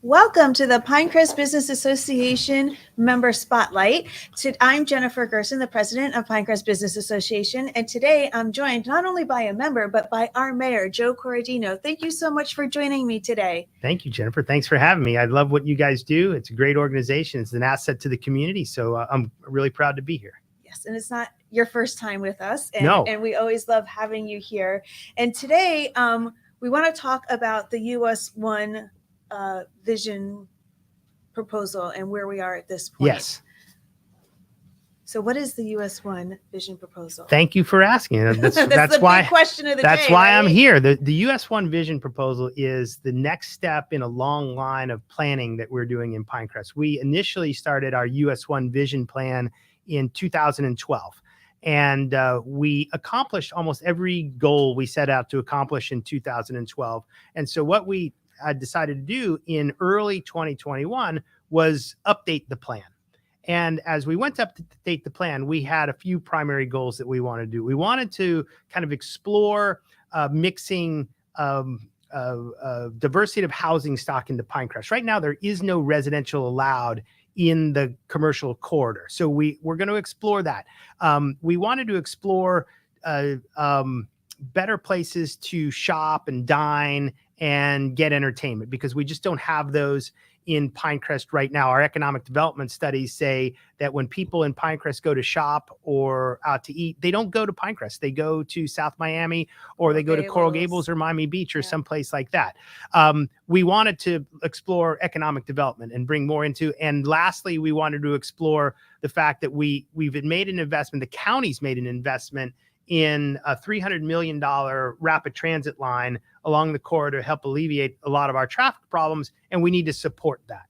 Welcome to the Pinecrest Business Association Member Spotlight. I'm Jennifer Gerson, the president of Pinecrest Business Association, and today I'm joined not only by a member, but by our mayor, Joe Corradino. Thank you so much for joining me today. Thank you, Jennifer. Thanks for having me. I love what you guys do. It's a great organization. It's an asset to the community, so I'm really proud to be here. Yes, and it's not your first time with us, No. And we always love having you here. And today we want to talk about the US One vision proposal and where we are at this point. Yes. So what is the US One vision proposal? Thank you for asking. That's the why big question of the day. That's why right? I'm here. The US One vision proposal is the next step in a long line of planning that we're doing in Pinecrest. We initially started our US One vision plan in 2012. And we accomplished almost every goal we set out to accomplish in 2012. And so what we decided to do in early 2021 was update the plan. And as we went to update the plan, we had a few primary goals that we wanted to do. We wanted to kind of explore mixing diversity of housing stock into Pinecrest. Right now, there is no residential allowed in the commercial corridor. So we're going to explore that. We wanted to explore better places to shop and dine and get entertainment, because we just don't have those in Pinecrest right now. Our economic development studies say that when people in Pinecrest go to shop or out to eat, they don't go to Pinecrest. They go to South Miami, or they go to Coral Gables or Miami Beach or someplace like that. We wanted to explore economic development and bring more into. And lastly, we wanted to explore the fact that we've made an investment. The county's made an investment in a $300 million rapid transit line along the corridor to help alleviate a lot of our traffic problems, and we need to support that.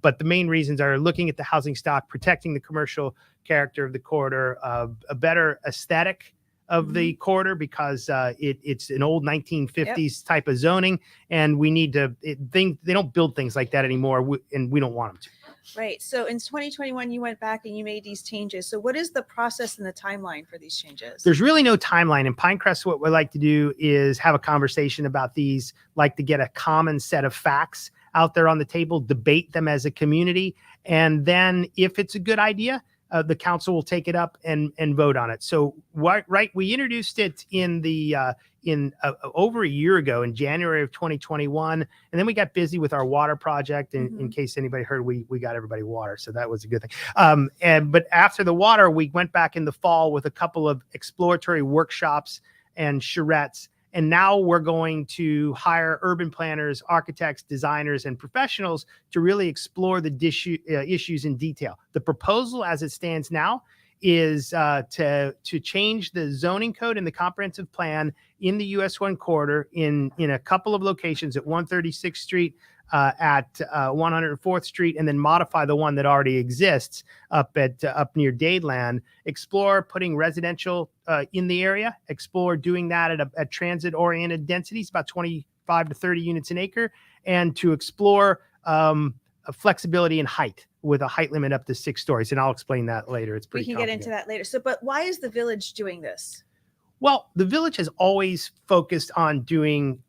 But the main reasons are looking at the housing stock, protecting the commercial character of the corridor, a better aesthetic of the corridor, because it's an old 1950s type of zoning, and we need to they don't build things like that anymore, and we don't want them to. Right. So in 2021, you went back and you made these changes. So what is the process and the timeline for these changes? There's really no timeline. In Pinecrest, what we like to do is have a conversation about these, like to get a common set of facts out there on the table, debate them as a community. And then if it's a good idea, the council will take it up and vote on it. So we introduced it in over a year ago in January of 2021, and then we got busy with our water project. And in case anybody heard, we got everybody water, so that was a good thing. But after the water, we went back in the fall with a couple of exploratory workshops and charrettes. And now we're going to hire urban planners, architects, designers, and professionals to really explore the issues in detail. The proposal as it stands now is to change the zoning code and the comprehensive plan in the US One corridor in a couple of locations at 136th Street, at 104th Street, and then modify the one that already exists up near Dadeland. Explore putting residential in the area. Explore doing that at transit-oriented densities, about 25 to 30 units an acre, and to explore flexibility in height with a height limit up to 6 stories. And I'll explain that later. It's pretty complicated. Get into that later. So, but why is the village doing this? Well, the village has always focused on doing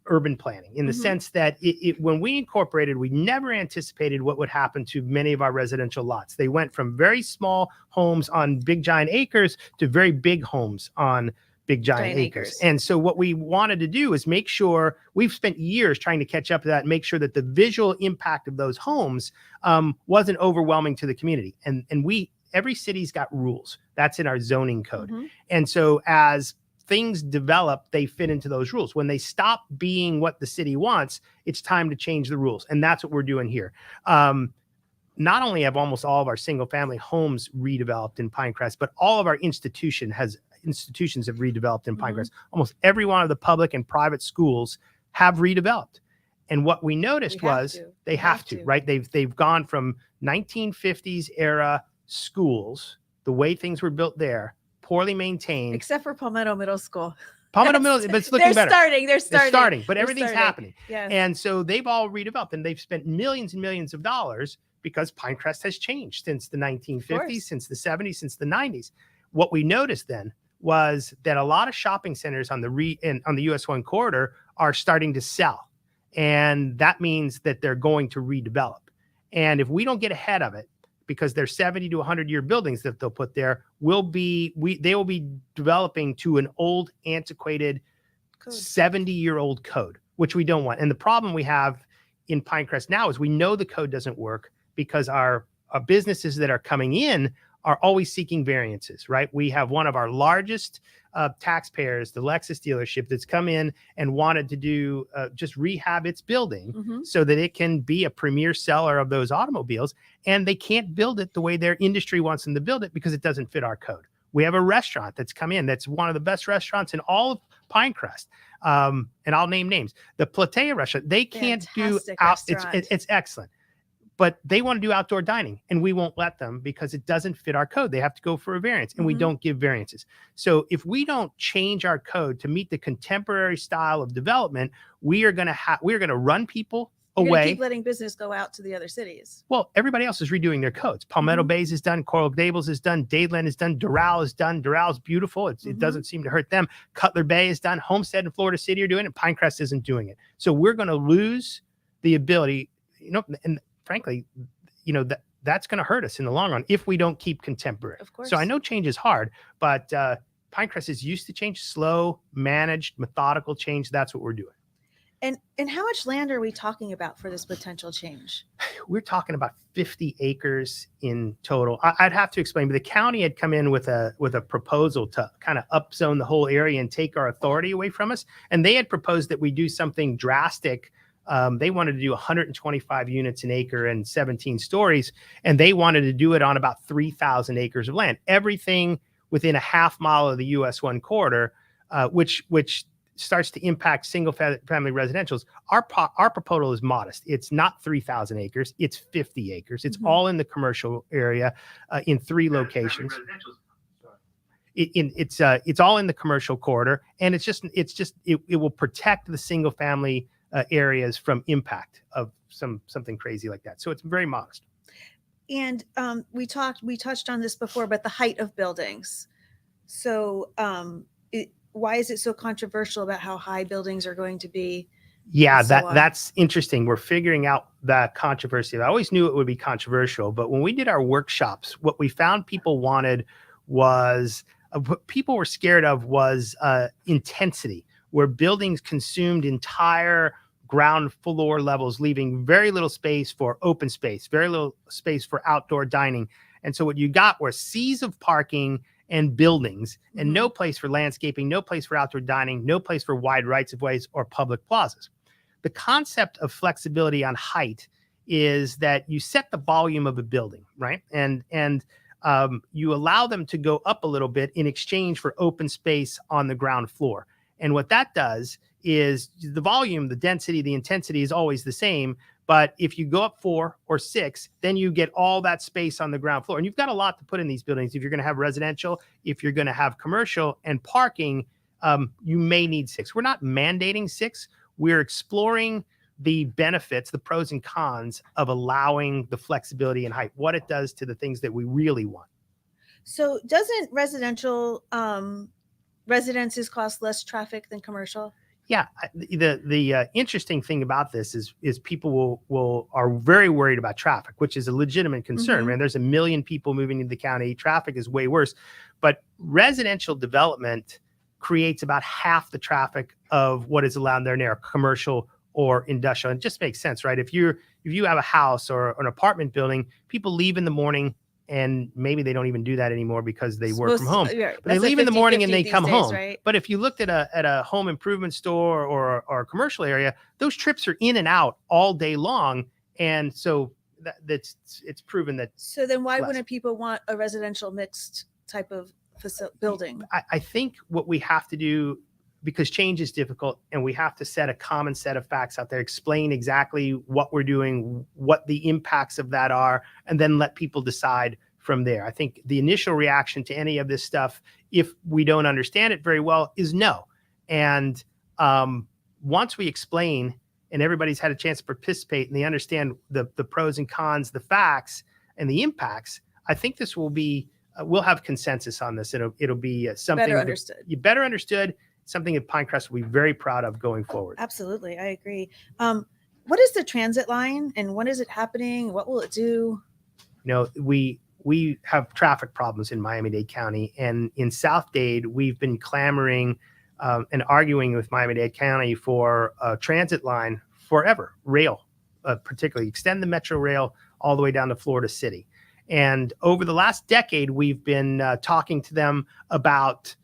urban planning in the sense that when we incorporated, we never anticipated what would happen to many of our residential lots. They went from very small homes on big giant acres to very big homes on big giant acres. And so what we wanted to do is make sure, we've spent years trying to catch up to that and make sure that the visual impact of those homes wasn't overwhelming to the community. And every city's got rules. That's in our zoning code. And so as things develop, they fit into those rules. When they stop being what the city wants, it's time to change the rules. And that's what we're doing here. Not only have almost all of our single family homes redeveloped in Pinecrest, but all of our institutions have redeveloped in Pinecrest. Almost every one of the public and private schools have redeveloped. And what we noticed was they have to, right? They've gone from 1950s era schools, the way things were built there, poorly maintained. Except for Palmetto Middle School. Palmetto Middle, but it's looking better. They're starting, but everything's happening. Yes. And so they've all redeveloped, and they've spent millions and millions of dollars because Pinecrest has changed since the 1950s, since the 70s, since the 90s. What we noticed then was that a lot of shopping centers on the US One corridor are starting to sell. And that means that they're going to redevelop. And if we don't get ahead of it, because they're 70 to 100-year buildings that they'll put there, they will be developing to an old, antiquated, 70-year-old code, which we don't want. And the problem we have in Pinecrest now is we know the code doesn't work because our businesses that are coming in are always seeking variances, right? We have one of our largest taxpayers, the Lexus dealership, that's come in and wanted to do just rehab its building so that it can be a premier seller of those automobiles. And they can't build it the way their industry wants them to build it because it doesn't fit our code. We have a restaurant that's come in that's one of the best restaurants in all of Pinecrest. And I'll name names. The Platea restaurant, they can't do out. It's excellent. But they want to do outdoor dining, and we won't let them because it doesn't fit our code. They have to go for a variance, and we don't give variances. So if we don't change our code to meet the contemporary style of development, we are going to run people away. Keep letting business go out to the other cities. Well, everybody else is redoing their codes. Palmetto Bays is done. Coral Gables is done. Dadeland is done. Doral is done. Doral is beautiful. It doesn't seem to hurt them. Cutler Bay is done. Homestead and Florida City are doing it. Pinecrest isn't doing it. So we're going to lose the ability, and frankly, that's going to hurt us in the long run if we don't keep contemporary. Of course. So I know change is hard, but Pinecrest is used to change, slow, managed, methodical change. That's what we're doing. And how much land are we talking about for this potential change? We're talking about 50 acres in total. I'd have to explain, but the county had come in with a proposal to kind of upzone the whole area and take our authority away from us. And they had proposed that we do something drastic. They wanted to do 125 units an acre and 17 stories, and they wanted to do it on about 3,000 acres of land, everything within a half mile of the US 1 corridor, which starts to impact single family residentials. Our proposal is modest. It's not 3,000 acres. It's 50 acres. It's all in the commercial area in 3 locations. It's all in the commercial corridor, and it will protect the single family areas from impact of something crazy like that. So it's very modest. And we touched on this before, but the height of buildings. So why is it so controversial about how high buildings are going to be? Yeah, that's interesting. We're figuring out the controversy. I always knew it would be controversial, but when we did our workshops, what we found people wanted was what people were scared of was intensity, where buildings consumed entire ground floor levels, leaving very little space for open space, very little space for outdoor dining. And so what you got were seas of parking and buildings and no place for landscaping, no place for outdoor dining, no place for wide rights of ways or public plazas. The concept of flexibility on height is that you set the volume of a building, right? And you allow them to go up a little bit in exchange for open space on the ground floor. And what that does is the volume, the density, the intensity is always the same. But if you go up 4 or 6, then you get all that space on the ground floor. And you've got a lot to put in these buildings. If you're going to have residential, if you're going to have commercial and parking, you may need 6. We're not mandating 6. We're exploring the benefits, the pros and cons of allowing the flexibility and height, what it does to the things that we really want. So doesn't residential residences cost less traffic than commercial? Yeah, the interesting thing about this is people are very worried about traffic, which is a legitimate concern. Man, there's 1 million people moving into the county. Traffic is way worse, but residential development creates about half the traffic of what is allowed there now, commercial or industrial. And it just makes sense, right? If you have a house or an apartment building, people leave in the morning. And maybe they don't even do that anymore because they work from home. But they leave in the morning and they come home. Right? But if you looked at a home improvement store or a commercial area, those trips are in and out all day long. And so it's proven that. So then why wouldn't people want a residential mixed type of building? I think what we have to do, because change is difficult and we have to set a common set of facts out there, explain exactly what we're doing, what the impacts of that are, and then let people decide from there. I think the initial reaction to any of this stuff, if we don't understand it very well, is no. And once we explain and everybody's had a chance to participate and they understand the pros and cons, the facts and the impacts, I think this will be, we'll have consensus on this. It'll be something better understood. Better understood. something that Pinecrest will be very proud of going forward. Absolutely, I agree. What is the transit line, and when is it happening? What will it do? We have traffic problems in Miami-Dade County, and in South Dade, we've been clamoring and arguing with Miami-Dade County for a transit line forever, rail, particularly extend the Metro Rail all the way down to Florida City. And over the last decade, we've been talking to them about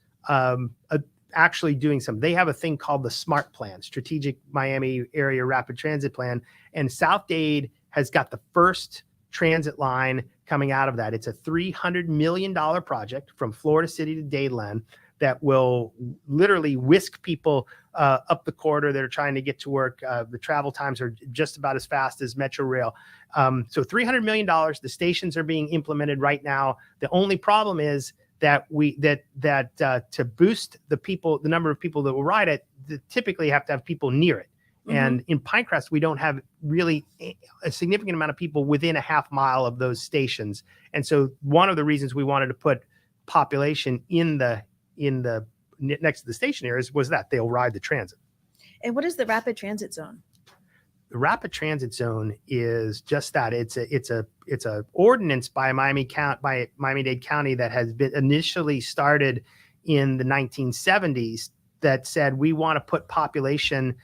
actually doing something. They have a thing called the SMART Plan, Strategic Miami Area Rapid Transit Plan, and South Dade has got the first transit line coming out of that. It's a $300 million project from Florida City to Dadeland that will literally whisk people up the corridor that are trying to get to work. The travel times are just about as fast as Metro Rail. So $300 million. The stations are being implemented right now. The only problem is that to boost the number of people that will ride it, typically have to have people near it. Mm-hmm. And in Pinecrest, we don't have really a significant amount of people within a half mile of those stations. And so one of the reasons we wanted to put population in the next to the station areas was that they'll ride the transit. And what is the rapid transit zone? The rapid transit zone is just that. It's a ordinance by Miami-Dade County that has been initially started in the 1970s that said we want to put population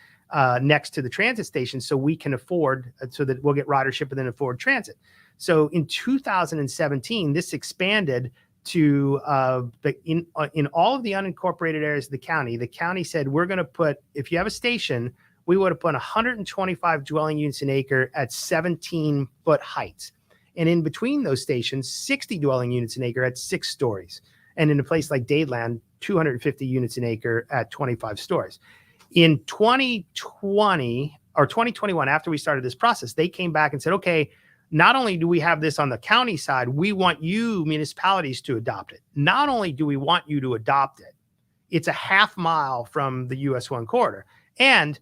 next to the transit station so we can afford, so that we'll get ridership and then afford transit. So in 2017, this expanded to in all of the unincorporated areas of the county said, we're going to put, if you have a station, we would have put 125 dwelling units an acre at 17-foot heights. And in between those stations, 60 dwelling units an acre at 6 stories. And in a place like Dadeland, 250 units an acre at 25 stories. In 2020 or 2021, after we started this process, they came back and said, okay, not only do we have this on the county side, we want you municipalities to adopt it. Not only do we want you to adopt it, it's a half mile from the US 1 corridor. And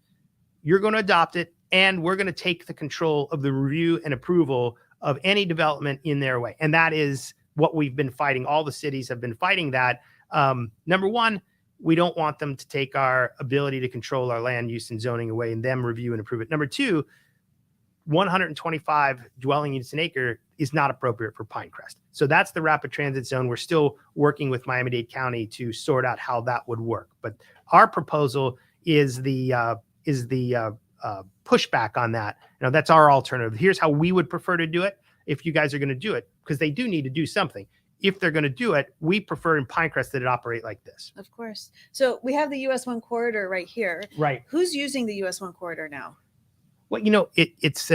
you're going to adopt it, and we're going to take the control of the review and approval of any development in their way. And that is what we've been fighting. All the cities have been fighting that. Number one, we don't want them to take our ability to control our land use and zoning away and them review and approve it. Number two, 125 dwelling units an acre is not appropriate for Pinecrest. So that's the rapid transit zone. We're still working with Miami-Dade County to sort out how that would work. But our proposal is the pushback on that. That's our alternative. Here's how we would prefer to do it if you guys are going to do it, because they do need to do something. If they're going to do it, we prefer in Pinecrest that it operate like this. Of course. So we have the US 1 corridor right here. Right. Who's using the US 1 corridor now? Well, it's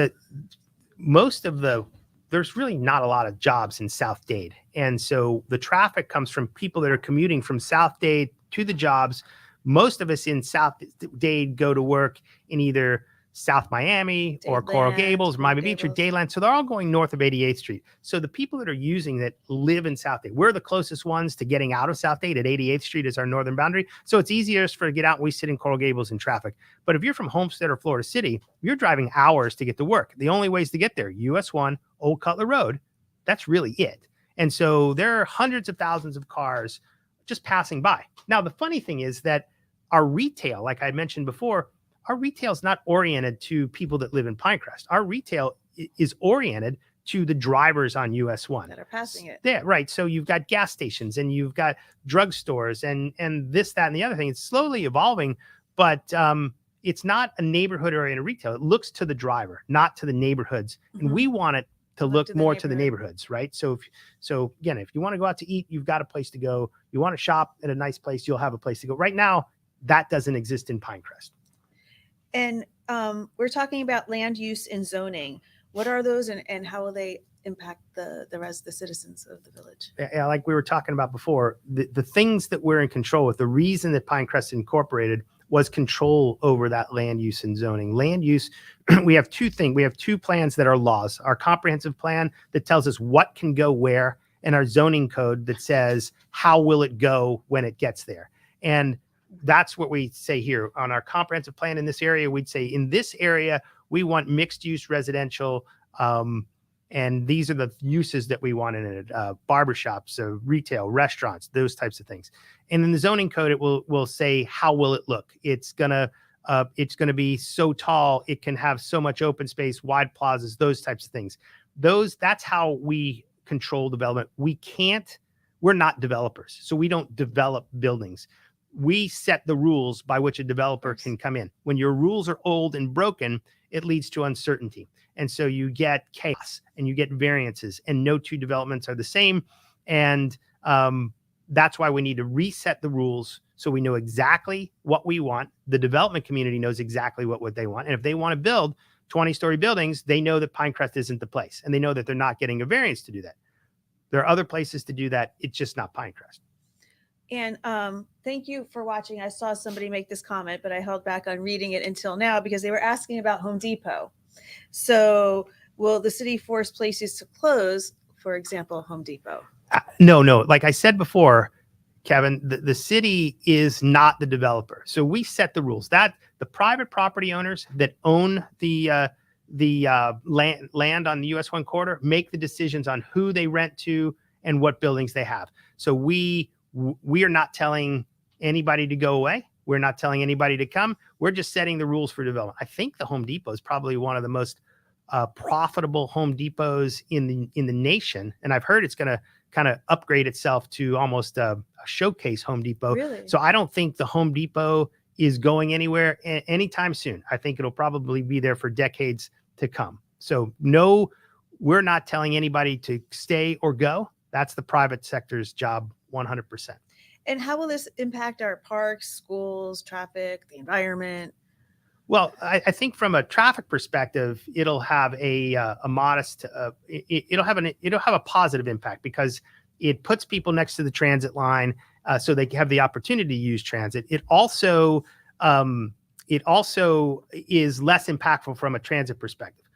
there's really not a lot of jobs in South Dade. And so the traffic comes from people that are commuting from South Dade to the jobs. Most of us in South Dade go to work in either South Miami or Coral Gables, Miami Beach or Dadeland. So they're all going north of 88th Street. So the people that are using that live in South Dade, we're the closest ones to getting out of South Dade. At 88th Street is our northern boundary. So it's easier for to get out. We sit in Coral Gables in traffic. But if you're from Homestead or Florida City, you're driving hours to get to work. The only ways to get there, US 1, Old Cutler Road, that's really it. And so there are hundreds of thousands of cars just passing by. Now, the funny thing is that our retail, like I mentioned before, our retail is not oriented to people that live in Pinecrest. Our retail is oriented to the drivers on US 1 that are passing it. Yeah, right. So you've got gas stations and you've got drugstores and this, that, and the other thing. It's slowly evolving, but it's not a neighborhood oriented retail. It looks to the driver, not to the neighborhoods. Mm-hmm. And we want it to look more to the neighborhoods, right? So again, if you want to go out to eat, you've got a place to go. You want to shop at a nice place, you'll have a place to go. Right now, that doesn't exist in Pinecrest. And we're talking about land use and zoning. What are those, and how will they impact the citizens of the village? Yeah, like we were talking about before, the things that we're in control with, the reason that Pinecrest incorporated was control over that land use and zoning. Land use, we have two things. We have two plans that are laws. Our comprehensive plan that tells us what can go where, and our zoning code that says how will it go when it gets there. And that's what we say here on our comprehensive plan in this area. We'd say in this area, we want mixed use residential. And these are the uses that we want in it. Barbershops, retail, restaurants, those types of things. And in the zoning code, it will say, how will it look? It's gonna be so tall, it can have so much open space, wide plazas, those types of things. That's how we control development. We're not developers, so we don't develop buildings. We set the rules by which a developer can come in. When your rules are old and broken, it leads to uncertainty. And so you get chaos and you get variances, and no two developments are the same. And that's why we need to reset the rules so we know exactly what we want. The development community knows exactly what they want. And if they want to build 20-story buildings, they know that Pinecrest isn't the place. And they know that they're not getting a variance to do that. There are other places to do that. It's just not Pinecrest. And thank you for watching. I saw somebody make this comment, but I held back on reading it until now because they were asking about Home Depot. So will the city force places to close, for example, Home Depot? No. Like I said before, Kevin, the city is not the developer. So we set the rules. That the private property owners that own the land on the US 1 corridor make the decisions on who they rent to and what buildings they have. So we are not telling anybody to go away. We're not telling anybody to come. We're just setting the rules for development. I think the Home Depot is probably one of the most profitable Home Depots in the nation. And I've heard it's going to kind of upgrade itself to almost a showcase Home Depot. Really? So I don't think the Home Depot is going anywhere anytime soon. I think it'll probably be there for decades to come. So no, we're not telling anybody to stay or go. That's the private sector's job 100%. And how will this impact our parks, schools, traffic, the environment? Well, I think from a traffic perspective, it'll have a modest, it'll have a positive impact because it puts people next to the transit line, so they have the opportunity to use transit. It also is less impactful from a transit perspective.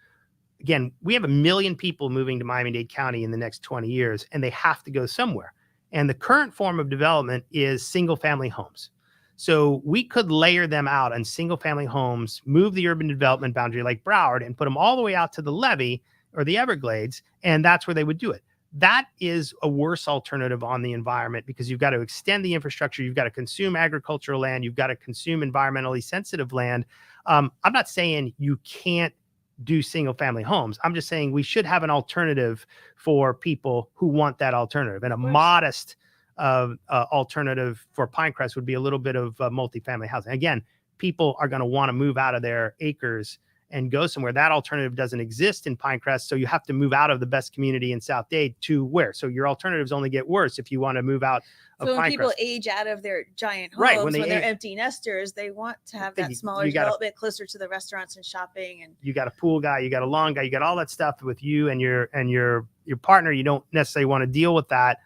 Again, we have 1 million people moving to Miami-Dade County in the next 20 years, and they have to go somewhere. And the current form of development is single-family homes. So we could layer them out on single-family homes, move the urban development boundary like Broward, and put them all the way out to the levee or the Everglades, and that's where they would do it. That is a worse alternative on the environment because you've got to extend the infrastructure, you've got to consume agricultural land, you've got to consume environmentally sensitive land. I'm not saying you can't do single-family homes. I'm just saying we should have an alternative for people who want that alternative, and a modest alternative for Pinecrest would be a little bit of multifamily housing. Again, people are going to want to move out of their acres and go somewhere. That alternative doesn't exist in Pinecrest, so you have to move out of the best community in South Dade to where? So your alternatives only get worse if you want to move out of Pinecrest. So when people age out of their giant homes, right, when they're empty nesters, they want to have that smaller development closer to the restaurants and shopping. And you got a pool guy, you got a lawn guy, you got all that stuff with you and your partner. You don't necessarily want to deal with that.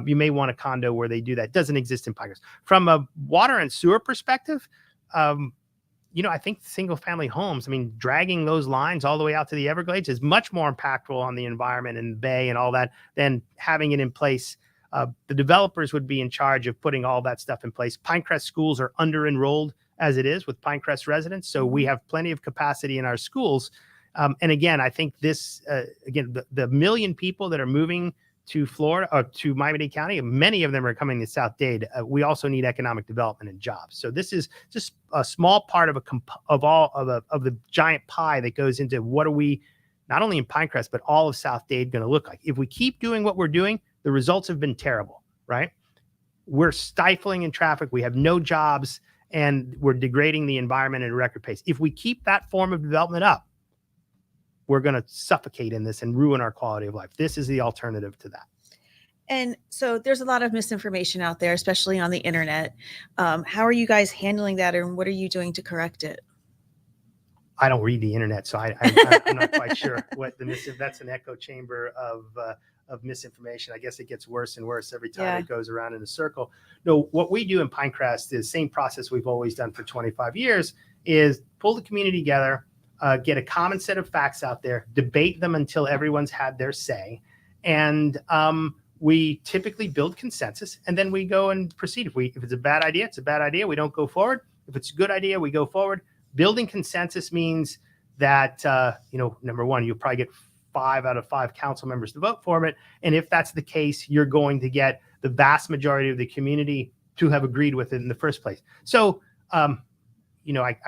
You may want a condo where they do that. It doesn't exist in Pinecrest. From a water and sewer perspective, I think single family homes, dragging those lines all the way out to the Everglades is much more impactful on the environment and the bay and all that than having it in place. The developers would be in charge of putting all that stuff in place. Pinecrest schools are under enrolled as it is with Pinecrest residents. So we have plenty of capacity in our schools. And again, I think this, the 1 million people that are moving to Florida or to Miami-Dade County, many of them are coming to South Dade. We also need economic development and jobs. So this is just a small part of the giant pie that goes into what are we, not only in Pinecrest, but all of South Dade going to look like. If we keep doing what we're doing, the results have been terrible, right? We're stifling in traffic. We have no jobs and we're degrading the environment at a record pace. If we keep that form of development up, we're going to suffocate in this and ruin our quality of life. This is the alternative to that. And so there's a lot of misinformation out there, especially on the internet. How are you guys handling that, and what are you doing to correct it? I don't read the internet, so I'm not quite sure what that's an echo chamber of misinformation. I guess it gets worse and worse every time it goes around in a circle. No, what we do in Pinecrest is the same process we've always done for 25 years is pull the community together, get a common set of facts out there, debate them until everyone's had their say. And we typically build consensus, and then we go and proceed. If it's a bad idea, it's a bad idea. We don't go forward. If it's a good idea, we go forward. Building consensus means that, number one, you'll probably get 5 out of 5 council members to vote for it. And if that's the case, you're going to get the vast majority of the community to have agreed with it in the first place. So, I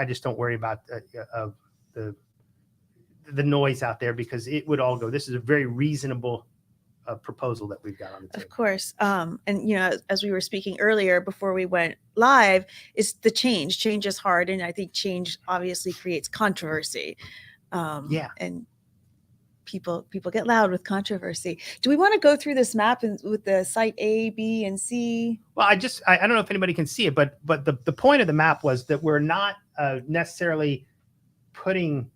just don't worry about the noise out there, because it would all go. This is a very reasonable proposal that we've got on the table. Of course. And, as we were speaking earlier before we went live, is the change. Change is hard. And I think change obviously creates controversy. And people get loud with controversy. Do we want to go through this map with the site A, B, and C? Well, I don't know if anybody can see it, but the point of the map was that we're not necessarily putting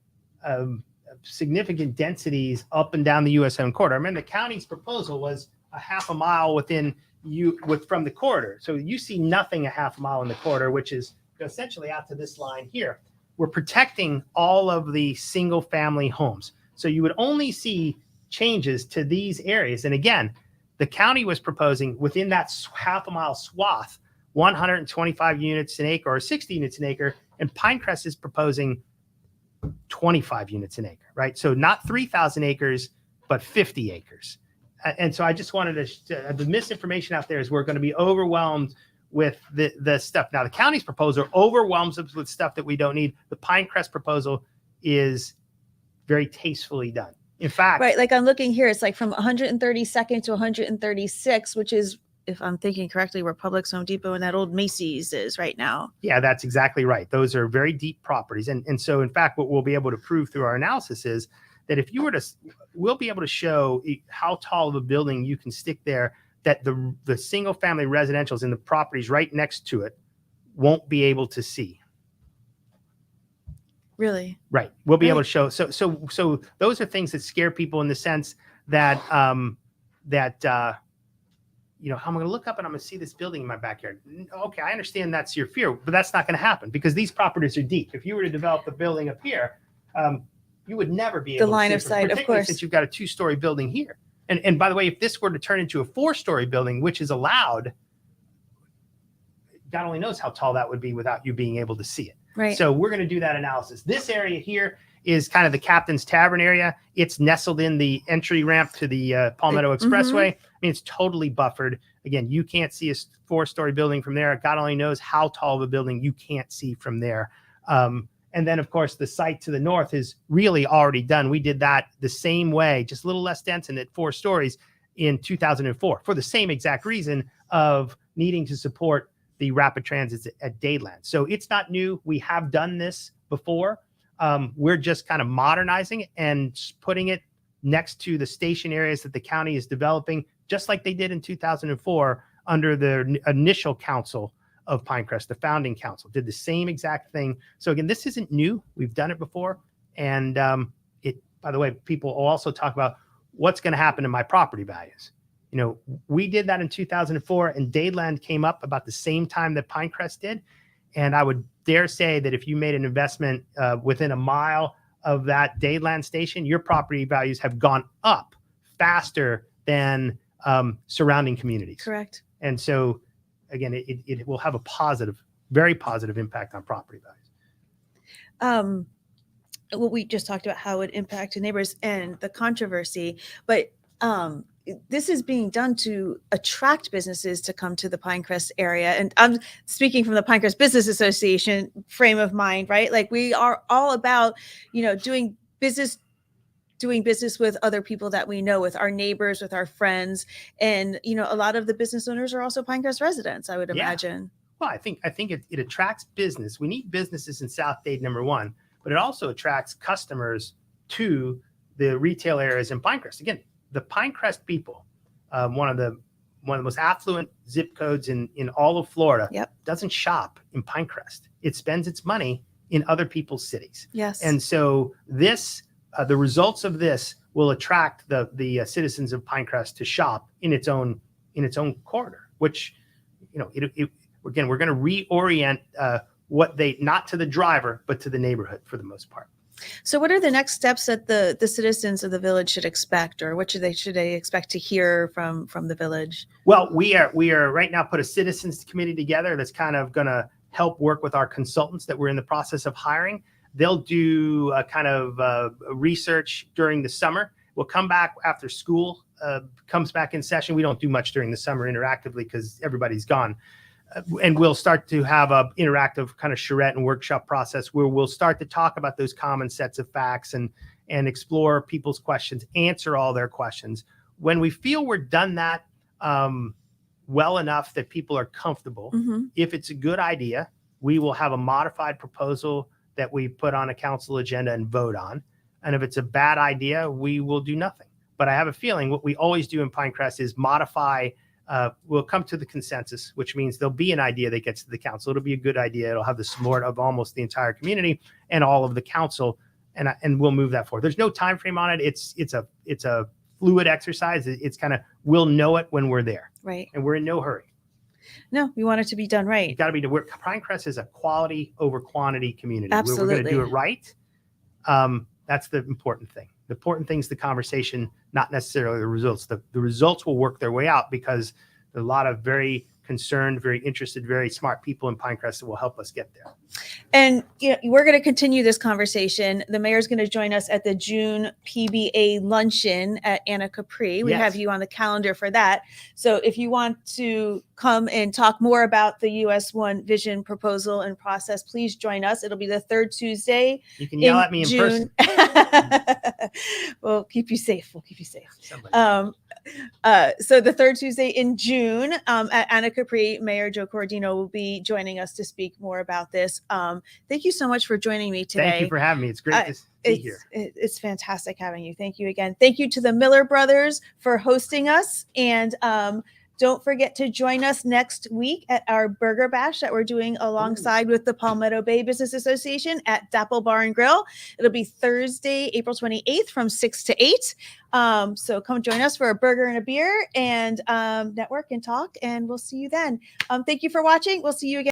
significant densities up and down the U.S. owned corridor. I mean, the county's proposal was a half a mile from the corridor. So you see nothing a half a mile in the corridor, which is essentially out to this line here. We're protecting all of the single family homes. So you would only see changes to these areas. And again, the county was proposing within that half a mile swath, 125 units an acre or 60 units an acre. And Pinecrest is proposing 25 units an acre, right? So not 3,000 acres, but 50 acres. And so I just wanted to, the misinformation out there is we're going to be overwhelmed with the stuff. Now, the county's proposal overwhelms us with stuff that we don't need. The Pinecrest proposal is very tastefully done. In fact, right, like I'm looking here, it's like from 132nd to 136, which is, if I'm thinking correctly, where Publix, Home Depot, and that old Macy's is right now. Yeah, that's exactly right. Those are very deep properties. And so, in fact, what we'll be able to prove through our analysis is that if you were to, we'll be able to show how tall of a building you can stick there, that the single family residentials in the properties right next to it won't be able to see. Really? Right. We'll be able to show. So those are things that scare people in the sense that, how am I going to look up and I'm going to see this building in my backyard? Okay, I understand that's your fear, but that's not going to happen because these properties are deep. If you were to develop a building up here, you would never be able to see the line of sight, of course, since you've got a 2-story building here. And by the way, if this were to turn into a 4-story building, which is allowed, God only knows how tall that would be without you being able to see it. Right. So we're going to do that analysis. This area here is kind of the Captain's Tavern area. It's nestled in the entry ramp to the Palmetto Expressway. I mean, it's totally buffered. Again, you can't see a 4-story building from there. God only knows how tall of a building you can't see from there. And then, of course, the site to the north is really already done. We did that the same way, just a little less dense and at 4 stories in 2004 for the same exact reason of needing to support the rapid transits at Dadeland. So it's not new. We have done this before. We're just kind of modernizing it and putting it next to the station areas that the county is developing, just like they did in 2004 under the initial council of Pinecrest. The founding council did the same exact thing. So again, this isn't new. We've done it before. And by the way, people will also talk about what's going to happen to my property values. We did that in 2004, and Dadeland came up about the same time that Pinecrest did. And I would dare say that if you made an investment within a mile of that Dadeland station, your property values have gone up faster than surrounding communities. Correct. And so, again, it will have a positive, very positive impact on property values. Well, we just talked about how it would impact the neighbors and the controversy, but this is being done to attract businesses to come to the Pinecrest area. And I'm speaking from the Pinecrest Business Association frame of mind, right? Like we are all about, doing business with other people that we know, with our neighbors, with our friends. And, a lot of the business owners are also Pinecrest residents, I would imagine. Well, I think it attracts business. We need businesses in South Dade, number one, but it also attracts customers to the retail areas in Pinecrest. Again, the Pinecrest people, one of the most affluent zip codes in all of Florida, doesn't shop in Pinecrest. It spends its money in other people's cities. Yes. And so this, the results of this will attract the citizens of Pinecrest to shop in its own corridor, which, again, we're going to reorient not to the driver, but to the neighborhood for the most part. So what are the next steps that the citizens of the village should expect, or what should they expect to hear from the village? Well, we are right now put a citizens committee together that's kind of going to help work with our consultants that we're in the process of hiring. They'll do a kind of research during the summer. We'll come back after school comes back in session. We don't do much during the summer interactively because everybody's gone. and we'll start to have a interactive kind of charrette and workshop process where we'll start to talk about those common sets of facts and explore people's questions, answer all their questions. When we feel we're done that well enough that people are comfortable, if it's a good idea, we will have a modified proposal that we put on a council agenda and vote on. And if it's a bad idea, we will do nothing. But I have a feeling what we always do in Pinecrest is modify. We'll come to the consensus, which means there'll be an idea that gets to the council. It'll be a good idea. It'll have the support of almost the entire community and all of the council, and we'll move that forward. There's no time frame on it. It's a fluid exercise. It's kind of, we'll know it when we're there. Right. And we're in no hurry. No, we want it to be done right. It's got to be. Pinecrest is a quality over quantity community. Absolutely. We're going to do it right. That's the important thing. The important thing is the conversation, not necessarily the results. The results will work their way out because there are a lot of very concerned, very interested, very smart people in Pinecrest that will help us get there. And we're going to continue this conversation. The mayor's going to join us at the June PBA luncheon at Anna Capri. We have you on the calendar for that. So if you want to come and talk more about the US1 vision proposal and process, please join us. It'll be the third Tuesday. You can yell at me in person. We'll keep you safe. So the third Tuesday in June at Anna Capri, Mayor Joe Corradino will be joining us to speak more about this. Thank you so much for joining me today. Thank you for having me. It's great to be here. It's fantastic having you. Thank you again. Thank you to the Miller brothers for hosting us. And don't forget to join us next week at our Burger Bash that we're doing alongside with the Palmetto Bay Business Association at Dapple Bar and Grill. It'll be Thursday, April 28th from 6 to 8. So come join us for a burger and a beer and network and talk, and we'll see you then. Thank you for watching. We'll see you again.